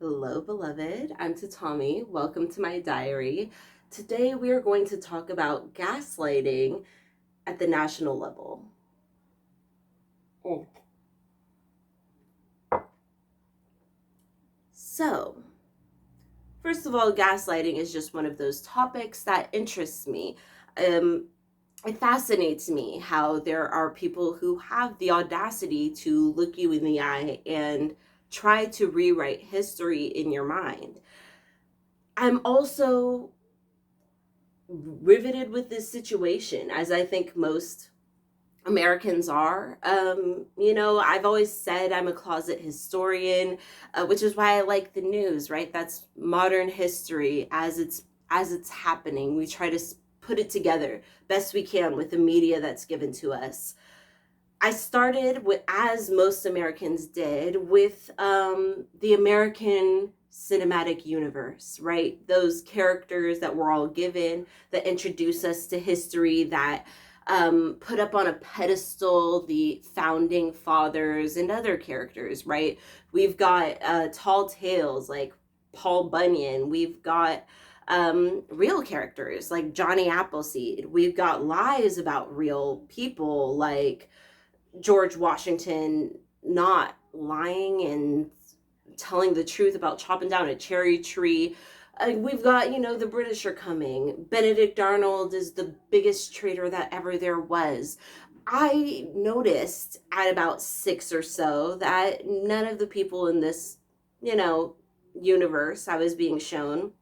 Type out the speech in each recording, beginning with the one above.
Hello, beloved. I'm Tatami. Welcome to my diary. Today we are going to talk about gaslighting at the national level. Mm. So, first of all, gaslighting is just one of those topics that interests me. Um, it fascinates me how there are people who have the audacity to look you in the eye and try to rewrite history in your mind. I'm also riveted with this situation, as I think most Americans are. I've always said I'm a closet historian, which is why I like the news, right? That's modern history as it's happening. We try to put it together best we can with the media that's given to us. I started with, as most Americans did, with the American cinematic universe, right? Those characters that we're all given that introduce us to history, that put up on a pedestal the founding fathers and other characters, right? We've got tall tales like Paul Bunyan. We've got real characters like Johnny Appleseed. We've got lies about real people like George Washington not lying and telling the truth about chopping down a cherry tree. We've got, the British are coming. Benedict Arnold is the biggest traitor that ever there was. I noticed at about six or so that none of the people in this, you know, universe I was being shown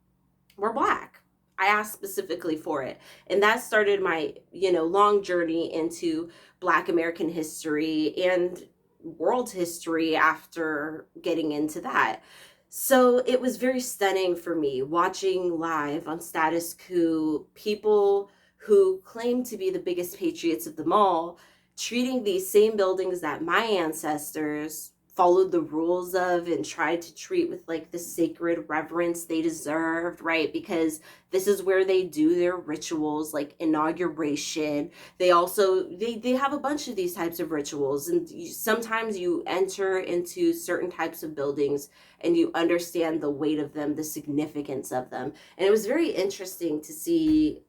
were Black. I asked specifically for it. And that started my, long journey into Black American history and world history after getting into that. So it was very stunning for me watching live on Status Coup people who claim to be the biggest patriots of them all, treating these same buildings that my ancestors followed the rules of and tried to treat with like the sacred reverence they deserved, right? Because this is where they do their rituals like inauguration. They have a bunch of these types of rituals, and sometimes you enter into certain types of buildings and you understand the weight of them, the significance of them. And it was very interesting to see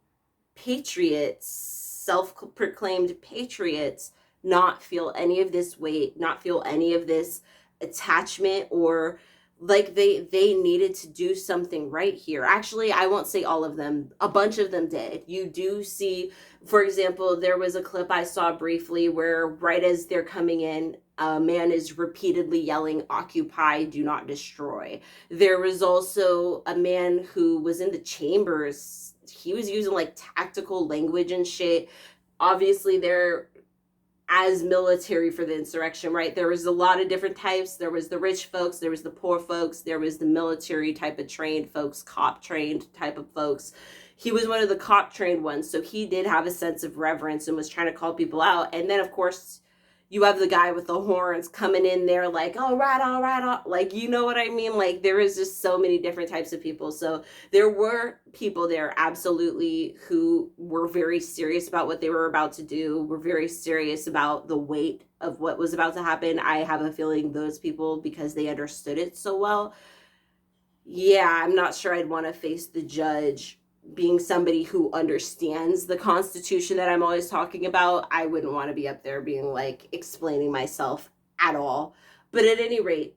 patriots, self-proclaimed patriots, not feel any of this weight, not feel any of this attachment, or like they needed to do something right here. Actually, I won't say all of them. A bunch of them did. You do see, for example, there was a clip I saw briefly where right as they're coming in, a man is repeatedly yelling, "Occupy, do not destroy." There was also a man who was in the chambers. He was using like tactical language and shit. Obviously, they're as military for the insurrection, right? There was a lot of different types. There was the rich folks, there was the poor folks, there was the military type of trained folks, cop trained type of folks. He was one of the cop trained ones, so he did have a sense of reverence and was trying to call people out. And then, of course, you have the guy with the horns coming in there like, all right, all right, all, like, you know what I mean? Like, there is just so many different types of people. So there were people there absolutely who were very serious about what they were about to do, were very serious about the weight of what was about to happen. I have a feeling those people, because they understood it so well, yeah, I'm not sure I'd want to face the judge. Being somebody who understands the Constitution that I'm always talking about, I wouldn't want to be up there being like explaining myself at all. But at any rate,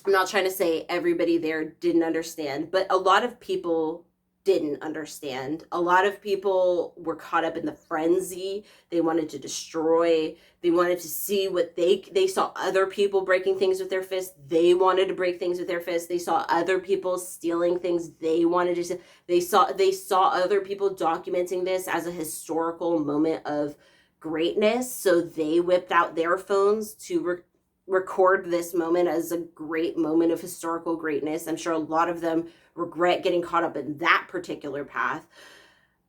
I'm not trying to say everybody there didn't understand, but a lot of people didn't understand. A lot of people were caught up in the frenzy. They wanted to destroy. They wanted to see what they saw other people breaking things with their fists. They wanted to break things with their fists. They saw other people stealing things. They wanted to. They saw other people documenting this as a historical moment of greatness. So they whipped out their phones to record this moment as a great moment of historical greatness. I'm sure a lot of them regret getting caught up in that particular path.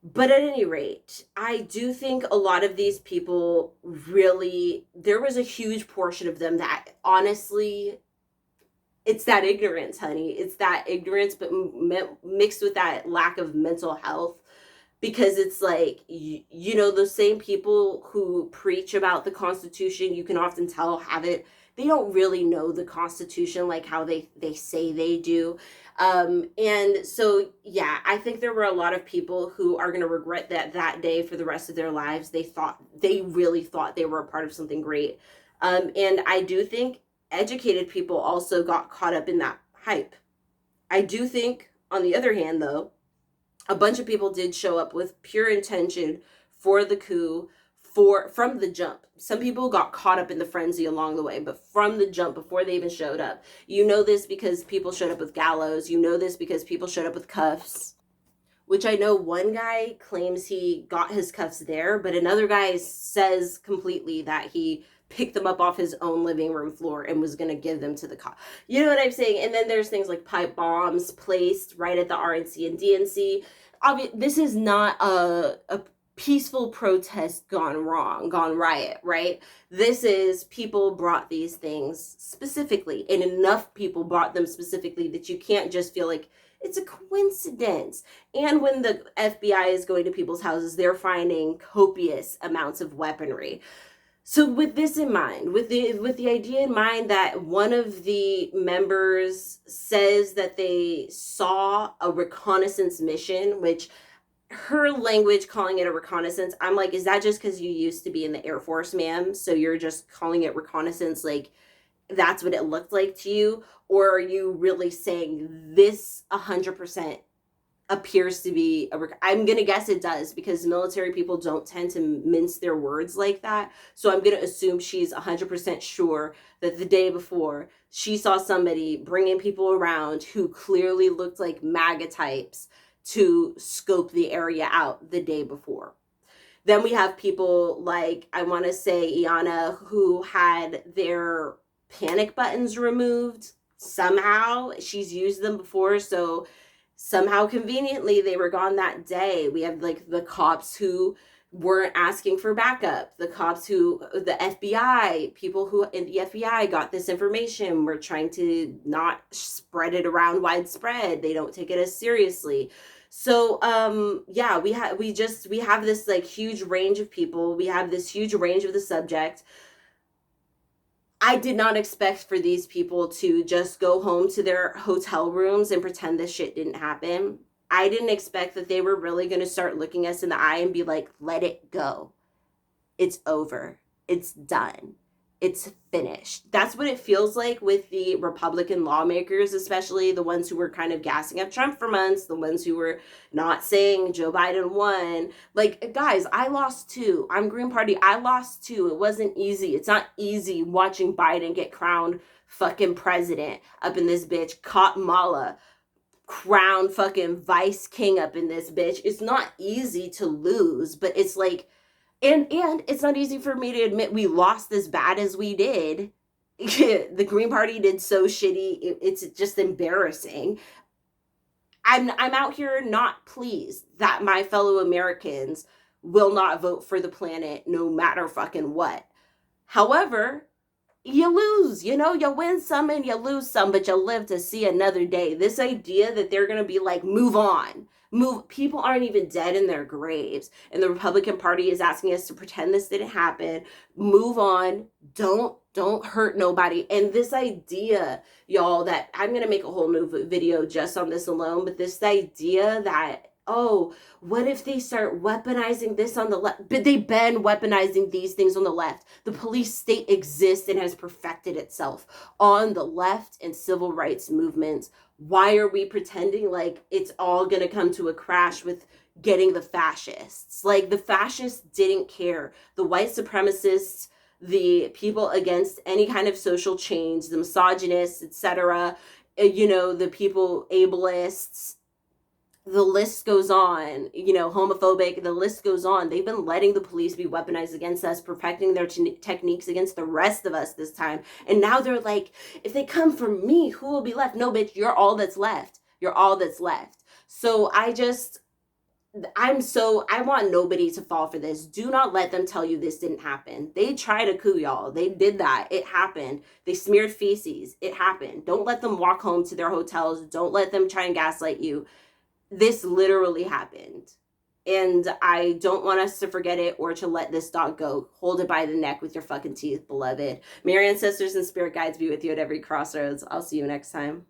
But at any rate, I do think a lot of these people really, there was a huge portion of them that honestly, it's that ignorance, honey. It's that ignorance, but mixed with that lack of mental health. Because it's like, those same people who preach about the Constitution, you can often tell have it they don't really know the Constitution like how they say they do. And so, yeah, I think there were a lot of people who are going to regret that day for the rest of their lives. They really thought they were a part of something great. And I do think educated people also got caught up in that hype. I do think, on the other hand, though, a bunch of people did show up with pure intention for the coup from the jump. Some people got caught up in the frenzy along the way, but from the jump, before they even showed up. You know this because people showed up with gallows. You know this because people showed up with cuffs, which I know one guy claims he got his cuffs there, but another guy says completely that he picked them up off his own living room floor and was going to give them to the cop. You know what I'm saying? And then there's things like pipe bombs placed right at the RNC and DNC. This is not a peaceful protest gone wrong, gone riot, right? This is people brought these things specifically, and enough people brought them specifically that you can't just feel like it's a coincidence. And when the FBI is going to people's houses, they're finding copious amounts of weaponry. So with this in mind, with the idea in mind that one of the members says that they saw a reconnaissance mission, which her language calling it a reconnaissance, I'm like, is that just because you used to be in the Air Force, ma'am? So you're just calling it reconnaissance, like that's what it looked like to you? Or are you really saying this 100% appears to be I'm gonna guess it does, because military people don't tend to mince their words like that. So I'm gonna assume she's 100% sure that the day before she saw somebody bringing people around who clearly looked like MAGA types to scope the area out the day before. Then we have people like, I want to say Iana, who had their panic buttons removed somehow. She's used them before, so somehow conveniently they were gone that day. We have like the cops who weren't asking for backup, the cops who, the FBI, people who in the FBI got this information, were trying to not spread it around widespread. They don't take it as seriously. So yeah, we have this like huge range of people. We have this huge range of the subject. I did not expect for these people to just go home to their hotel rooms and pretend this shit didn't happen. I didn't expect that they were really going to start looking us in the eye and be like, let it go. It's over. It's done. It's finished. That's what it feels like with the Republican lawmakers, especially the ones who were kind of gassing up Trump for months, the ones who were not saying Joe Biden won. Like, guys, I lost too. I'm Green Party. I lost too. It wasn't easy. It's not easy watching Biden get crowned fucking president up in this bitch. Kamala crowned fucking vice king up in this bitch. It's not easy to lose, but it's like, and it's not easy for me to admit we lost as bad as we did. The Green Party did so shitty. It's just embarrassing. I'm out here not pleased that my fellow Americans will not vote for the planet no matter fucking what. However, you lose, you win some and you lose some, but you live to see another day. This idea that they're going to be like, move on. People aren't even dead in their graves. And the Republican Party is asking us to pretend this didn't happen. Move on. Don't hurt nobody. And this idea, y'all, that I'm going to make a whole new video just on this alone, but this idea that, oh, what if they start weaponizing this on the left? But they've been weaponizing these things on the left. The police state exists and has perfected itself on the left and civil rights movements. Why are we pretending like it's all going to come to a crash with getting the fascists? Like, the fascists didn't care. The white supremacists, the people against any kind of social change, the misogynists, etc., the people, ableists, the list goes on, homophobic, the list goes on. They've been letting the police be weaponized against us, perfecting their techniques against the rest of us this time. And now they're like, if they come for me, who will be left? No, bitch, you're all that's left. You're all that's left. So I want nobody to fall for this. Do not let them tell you this didn't happen. They tried a coup, y'all. They did that. It happened. They smeared feces. It happened. Don't let them walk home to their hotels. Don't let them try and gaslight you. This literally happened. And I don't want us to forget it or to let this dog go. Hold it by the neck with your fucking teeth, beloved. May your ancestors and spirit guides be with you at every crossroads. I'll see you next time.